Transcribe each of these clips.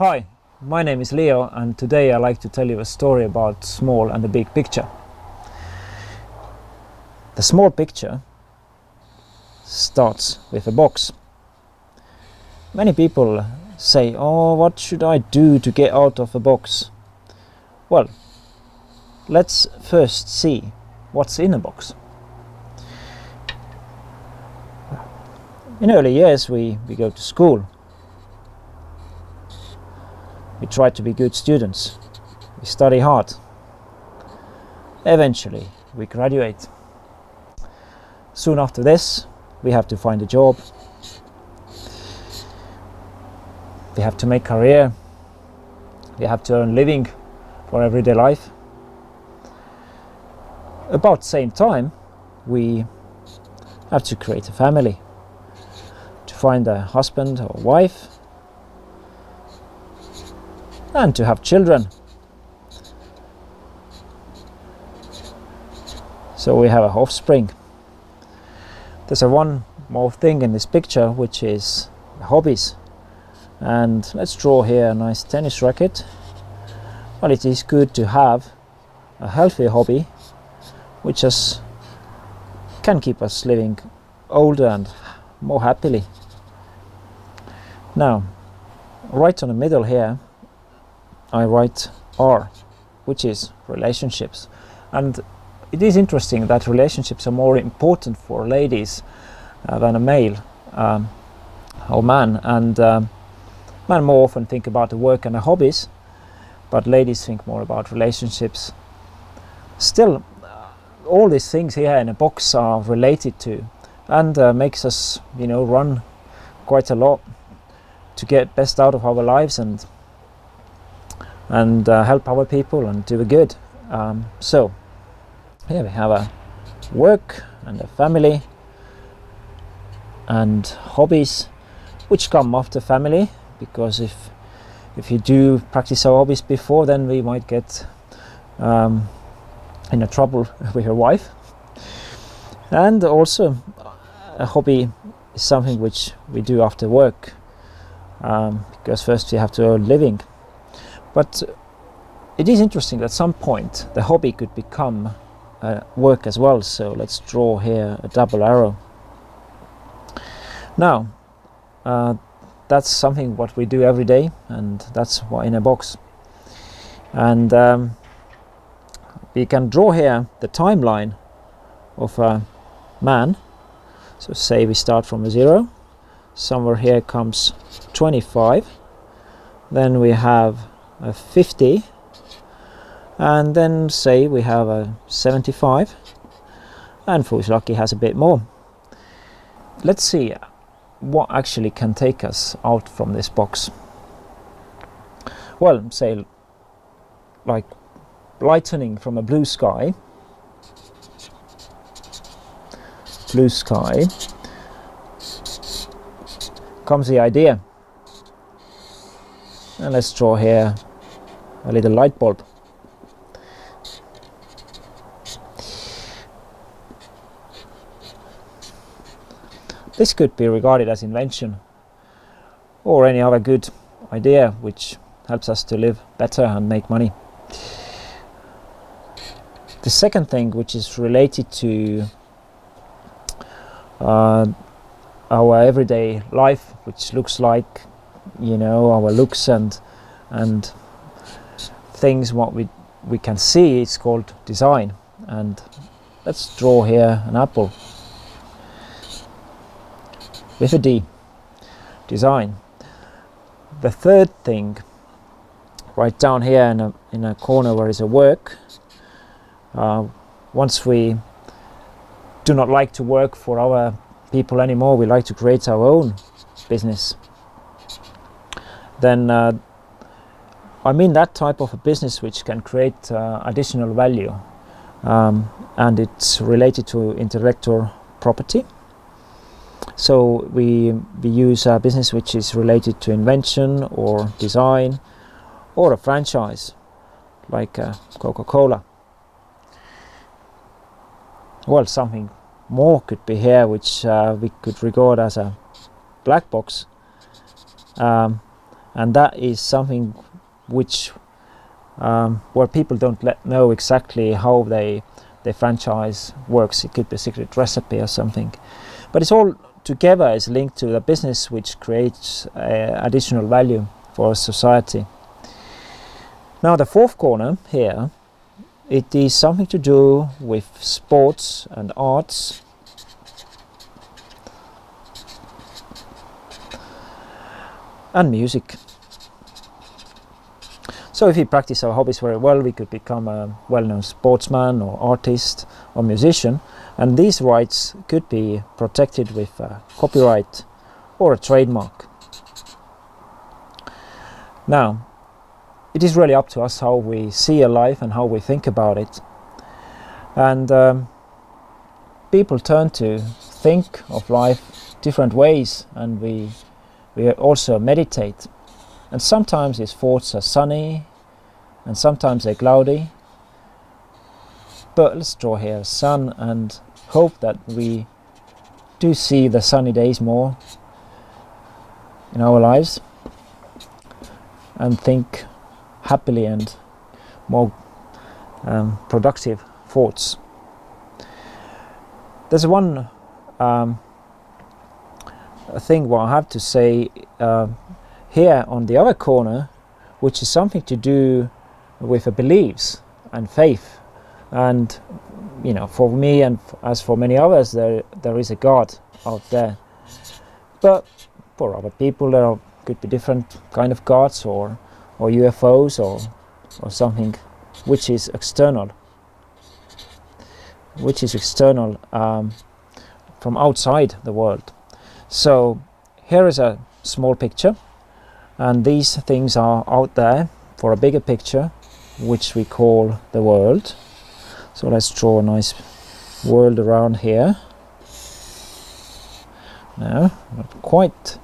Hi, my name is Leo, and today I'd like to tell you a story about small and the big picture. The small picture starts with a box. Many people say, "Oh, what should I do to get out of a box?" Well, let's first see what's in a box. In early years we go to school. We try to be good students. We study hard. Eventually, we graduate. Soon after this, we have to find a job. We have to make career. We have to earn living for everyday life. About the same time, we have to create a family, to find a husband or wife, and to have children. So we have a offspring. There's one more thing in this picture, which is hobbies. And let's draw here a nice tennis racket. Well, it is good to have a healthy hobby, which can keep us living older and more happily. Now, right on the middle here, I write R, which is relationships. And it is interesting that relationships are more important for ladies than a male or man. And men more often think about the work and the hobbies, but ladies think more about relationships. Still, all these things here in a box are related to, and makes us, run quite a lot to get best out of our lives and help our people and do good. So here we have a work and a family and hobbies, which come after family, because if you do practice our hobbies before, then we might get in a trouble with your wife. And also a hobby is something which we do after work, because first we have to earn living. But it is interesting that at some point the hobby could become work as well. So let's draw here a double arrow. Now, that's something what we do every day, and that's what in a box. And we can draw here the timeline of a man. So say we start from a 0. Somewhere here comes 25. Then we have a 50, and then say we have a 75, and who's lucky has a bit more. Let's see what actually can take us out from this box. Well, say like lightning from a blue sky. Blue sky comes the idea. And let's draw here a little light bulb. This could be regarded as invention or any other good idea which helps us to live better and make money. The second thing, which is related to our everyday life, which looks like our looks and things what we can see, it's called design. And let's draw here an apple with a D. Design. The third thing, right down here in a corner where is a work. Once we do not like to work for our people anymore, we like to create our own business. Then that type of a business which can create additional value, and it's related to intellectual property. So we use a business which is related to invention or design or a franchise like Coca-Cola. Well, something more could be here which we could regard as a black box. and that is something which where people don't know exactly how the franchise works. It could be a secret recipe or something, but it's all together is linked to the business which creates additional value for society. Now the fourth corner here, it is something to do with sports and arts. And music. So if we practice our hobbies very well, we could become a well-known sportsman or artist or musician, and these rights could be protected with a copyright or a trademark. Now, it is really up to us how we see a life and how we think about it. And people turn to think of life different ways, and we also meditate. And sometimes his thoughts are sunny, and sometimes they're cloudy. But let's draw here sun and hope that we do see the sunny days more in our lives, and think happily and more productive thoughts. There's one thing what I have to say here on the other corner, which is something to do with beliefs and faith. And you know, for me and as for many others, there is a God out there. But for other people, there could be different kind of gods or UFOs or something which is external, from outside the world. So here is a small picture, and these things are out there for a bigger picture, which we call the world. So let's draw a nice world around here. No, not quite,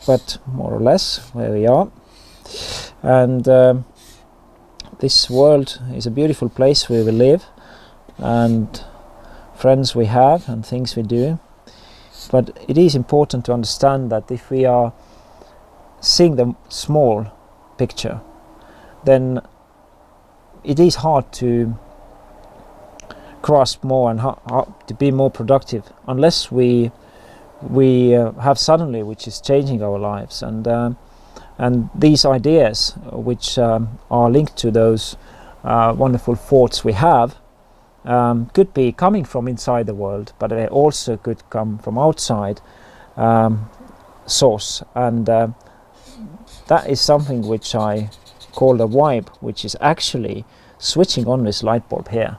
but more or less where we are. And this world is a beautiful place where we live, and friends we have and things we do. But it is important to understand that if we are seeing the small picture, then it is hard to grasp more and to be more productive unless we have suddenly which is changing our lives. And these ideas which are linked to those wonderful thoughts we have could be coming from inside the world, but they also could come from outside source. And that is something which I call the vibe, which is actually switching on this light bulb here.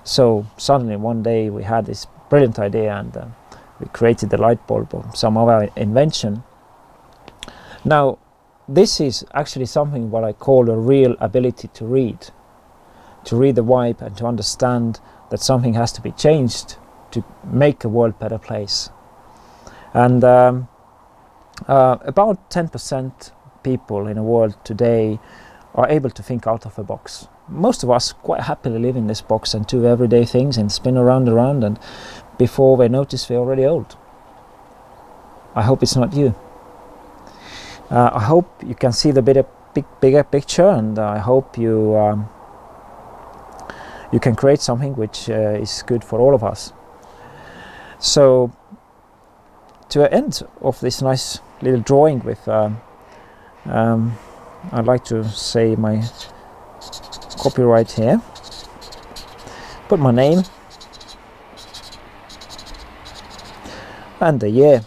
So suddenly one day we had this brilliant idea, and we created the light bulb or some other invention. Now this is actually something what I call a real ability to read the vibe and to understand that something has to be changed to make a world better place. And about 10% people in the world today are able to think out of the box. Most of us quite happily live in this box and do everyday things and spin around, and before we notice we're already old. I hope it's not you. I hope you can see the bigger picture, and I hope you can create something which is good for all of us. So to the end of this nice little drawing with I'd like to say my copyright here, put my name and the year.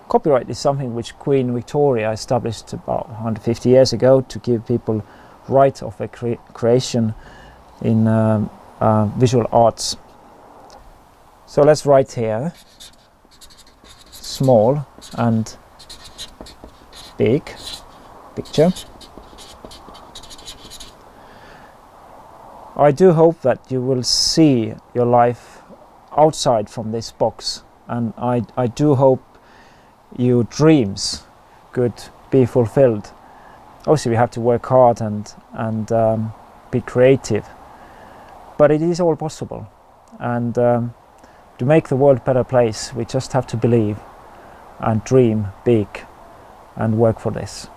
Copyright is something which Queen Victoria established about 150 years ago to give people right of a creation in visual arts. So let's write here small and big picture. I do hope that you will see your life outside from this box, and I do hope your dreams could be fulfilled. Obviously we have to work hard and be creative, but it is all possible. And to make the world a better place, we just have to believe and dream big and work for this.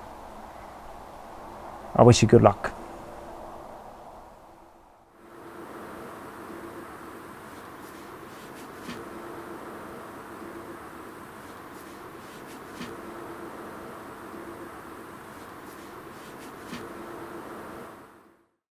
I wish you good luck.